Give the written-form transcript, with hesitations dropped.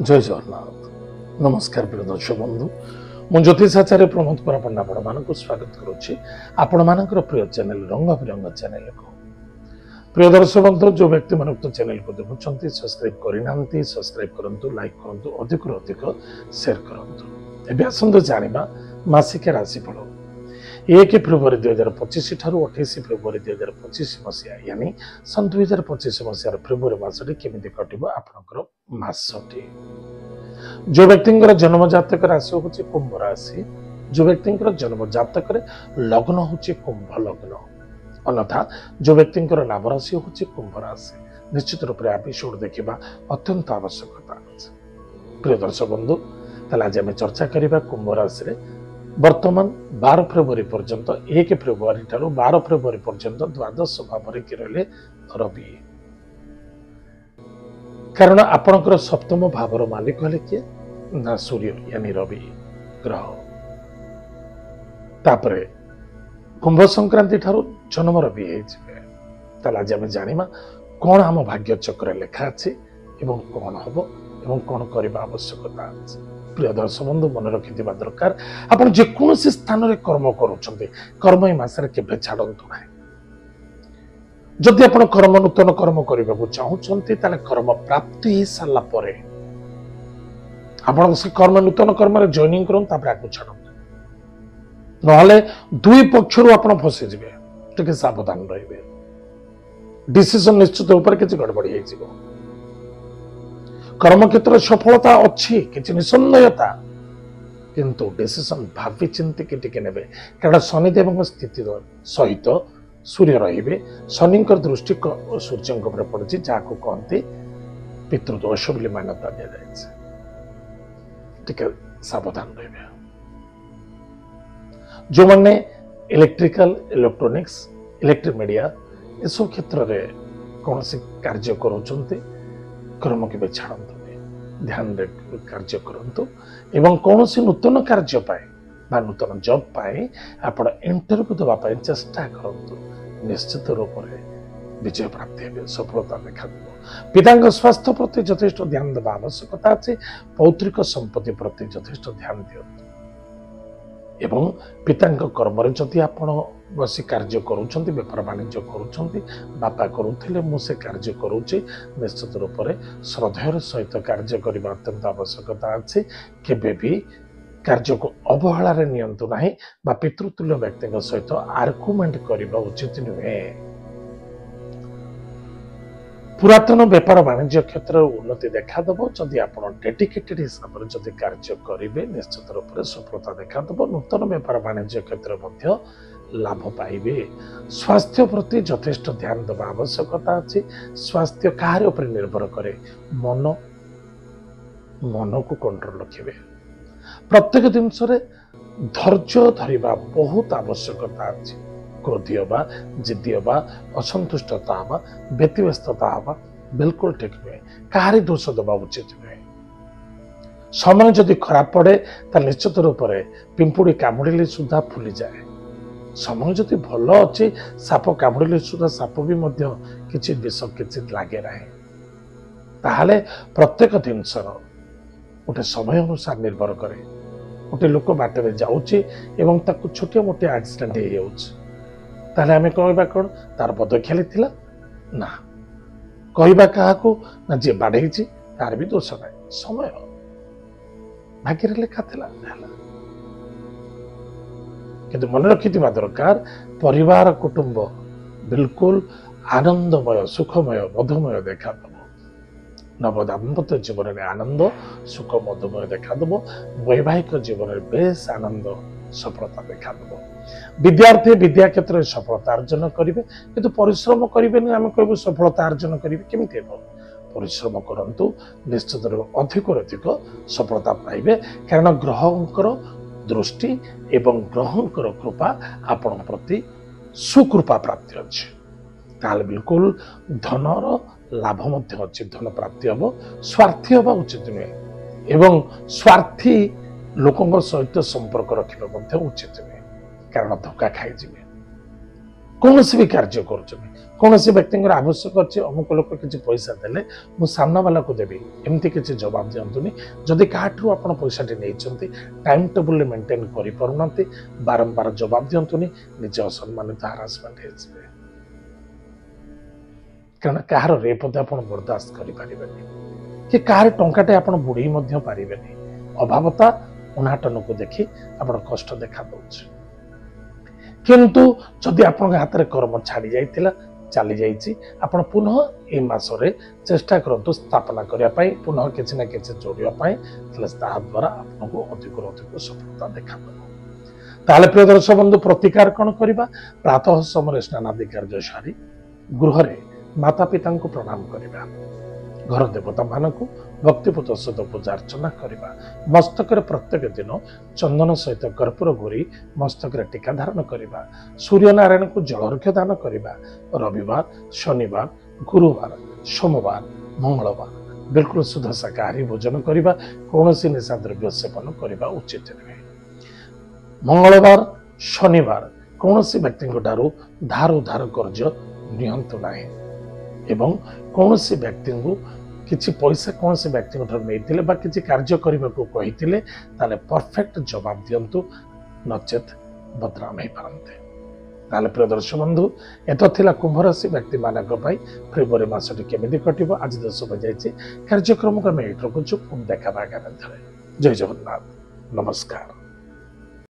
जय जगन्नाथ नमस्कार प्रिय दर्शक बंधु मु ज्योतिषाचार्य प्रमोद परापण्डा आपण स्वागत करुच्ची आपण मानकर प्रिय चैनल रंग बिरंग चैनल को प्रिय दर्शक बंधु जो व्यक्ति मान चैनल को देखुं सब्सक्राइब करना सब्सक्राइब करूँ लाइक करूँ अधिक अधिक शेयर करूँ एवं आसतु जाना मासिक राशिफल 1 फेब्रुआरी 2025 ठारू 28 फेब्रुआरी 2025 मसीहा यानी सन 2025 मसीहार फेब्रुआरी मासटी केमिति कटिबो आपनकर मासटी। जो व्यक्तिंकर जन्म जातक राशि होची कुंभ राशि, जो व्यक्तिंकर जन्म जातक लग्न होची कुंभ लग्न, अन्यथा जो व्यक्तिंकर नाम राशि होची कुंभ राशि। निश्चित रूप से एपिसोड देखा अत्यंत आवश्यकता। प्रिय दर्शक बंधु ताले आज आम चर्चा करबा कुंभ राशि वर्तमान 12 फेब्रुआरी पर्यंत 1 फेब्रुआरी ठारू 12 फेब्रुआरी पर्यंत द्वादश भाव में कि रहे रवि, कारण आपणकर सप्तम भावर मालिक हेले किए ना सूर्य यानी रवि ग्रह। तापरे कुंभ संक्रांति ठारू जन्म रवि होते आज आम जाना कौन आम भाग्य चक्र लेखा अच्छे एवं कौन हम एवं कौन करने आवश्यकता अच्छे। प्रिय दर्शक बंधु मन रखि दरकार आपण जेकोसी स्थान रे कर्म करूछन्ते कर्म ए मासरे केबे छाडंतु नाही। जदि आपण कर्म नूतन कर्म करबा चाहूछन्ते ताले कर्म प्राप्ति हे साला परे आपण से कर्म नूतन कर्म रे जॉइनिंग करन तापर आगु छाडंतु नहले दुई पक्षरु आपण फसे जिवे टिके सावधान रहिबे। डिसीजन निश्चित ऊपर किछि गड़बड़ी हे जिवो। कर्म क्षेत्र सफलता अच्छी कि निसंदेहता किंतु डिसीजन भावी चिंतिक टिके नेबे कारण शनिदेव स्थिति सहित सूर्य रहिबे। शनि दृष्टि सूर्य उपर पड़े जहाँ कहते पितृदोष बोली मान्यता दि जाए टिके सावधान रहिबे। जो माने इलेक्ट्रिकल इलेक्ट्रोनिक्स इलेक्ट्रिक मीडिया ये सब क्षेत्र में कौन कार्य करुँच कर्म के छाड़त ध्यान दे कार्य करंतु एवं कौन सी नूतन कार्य पाए बा नूतन जॉब पाए आपण इंटरव्यू देवा पाए चेष्टा करंतु निश्चित रूप से विजय प्राप्ति हे सफलता देखा पिता स्वास्थ्य प्रति यथेष्ट ध्यान देवा आवश्यकता अच्छे। पौत्रिक संपत्ति प्रति यथेष्ट ध्यान दियंतु एवं पिता कर्म जदि आपण बसी कार्य करुँच बेपार वाणिज्य करुँच बापा करुले मुझे कार्य करुच्ची निश्चित रूप से श्रद्धार सहित कार्य करने अत्यंत आवश्यकता अच्छे। केबे भी कार्य को अवहेला नियंतु नहीं बा पितृतुल्य व्यक्ति सहित आर्गुमेंट करने उचित नुहे। पुरातन बेपार वाणिज्य क्षेत्र उन्नति देखादेव जदि आप डेडिकेटेड हिसाब से जदि कार्य करेंगे निश्चित रूप से सफलता देखादेव। नूतन बेपार वाणिज्य क्षेत्र लाभ पाइबे। स्वास्थ्य प्रति यथेष्ट ध्यान देवा आवश्यकता अच्छी। स्वास्थ्य कहार उपर निर्भर करे मन मन को कंट्रोल रखिए। प्रत्येक जिनस धैर्य धरिबा बहुत आवश्यकता अच्छी। क्रोधी हवा जिद्दी हवा असंतुष्टता हवा व्यतिव्यस्तता हवा बिल्कुल ठीक नुहे। कहारी दोष देवा उचित नुहे। समय जदि खराब पड़े तो निश्चित रूप से पिंपुड़ी कामुड़िले सुधा फुली जाए। समय जदि भल अच्छी साप कामुड़िले सुधा साप भी किसी विष किसी लगे ना ताहले प्रत्येक जिनसर गोटे समय अनुसार निर्भर करे। गोटे लोक बाटर जाऊँगी एवं ताकू छोटे मोटे एक्सीडेंट हो जाऊँच ताहले आमे कहबा कौन तार बदख्याली थिला ना कहबा काहाकू ना जे बाढ़ी तार भी दोष ना समय भाग्य लेखा थिला किंतु मन रखि दरकार परिवार कुटुंब बिल्कुल आनंदमय सुखमय मधुमय देखा नव दाम्पत्य जीवन में आनंद सुख मधुमय देखा वैवाहिक जीवन में बेस आनंद सफलता देखा विद्यार्थी विद्या क्षेत्र में सफलता अर्जन करेंगे किंतु परिश्रम करेंगे आम कह सफलता अर्जन करेंगे केमिति परिश्रम करंतु निश्चित अधिक अधिक सफलता पाइबे कारण ग्रहंकर दृष्टि एवं ग्रहंकर कृपा आपण प्रति सुकृपा प्राप्ति अच्छे ताल बिल्कुल धनर लाभ अच्छे। धन प्राप्ति हम स्वार्थी हवा उचित नुहे एवं स्वार्थी लोकों सहित संपर्क रखा उचित नुहे कारण धोखा खाई कौन भी कार्य कौन व्यक्ति आवश्यक अच्छे अमुक लोक किसी पैसा देले मु सामना वाला को देवी एमती किसी जवाब दिंतुनि जदि काठू आप पैसाटी नहीं टाइम टेबुल मेंटेन करना बारंबार जवाब दिंतुनि निज असम्मानित हारासमेंट कारण कहार रेप आप बर्दाश्त करें कि कहार टंकाटे आप बुड़े पारे अभावता उन्हाटन को देखी आप कष्ट देखा दौर किंतु जदि आप हाथ में कर्म छाड़ी जाइला चली जाइए आपण पुनः ए मासरे चेष्टा करंतु स्थापना करने पुनः किसी ना किसी जोड़ापी द्वारा आपको अधिक अधिक सफलता देखा ताले प्रिय दर्शक बंधु प्रतिकार कौन करवा प्रातः समय स्नानादि कार्य सारी गृह माता पिता को प्रणाम करवा घर देवता मानक भक्तिपूत सहित पूजा अर्चना करवा मस्तक प्रत्येक दिन चंदन सहित कर्पूर घोरी मस्तक टीका धारण करवा सूर्य नारायण को जलर्घ्य दान करवा रविवार शनिवार गुरुवार सोमवार मंगलवार बिल्कुल शुद्ध शाकाहारी भोजन करवा कौन निशा द्रव्य सेवन करने उचित नुहे मंगलवार शनिवार कौन व्यक्ति धार उधार कर्ज नियंतु नहीं एवं कौन व्यक्ति को किसी पैसा कौन व्यक्ति नहीं किसी कार्य करने को कही परफेक्ट जवाब दिंतु नचेत बदनाम हो पारते प्रिय दर्शक बंधु एत कुंभ राशि व्यक्ति मान फेब्रुआरी मासटी केमी कट आज देश बजाई कार्यक्रम को आम ये रखुचु देखा आगामी जय जगन्नाथ नमस्कार।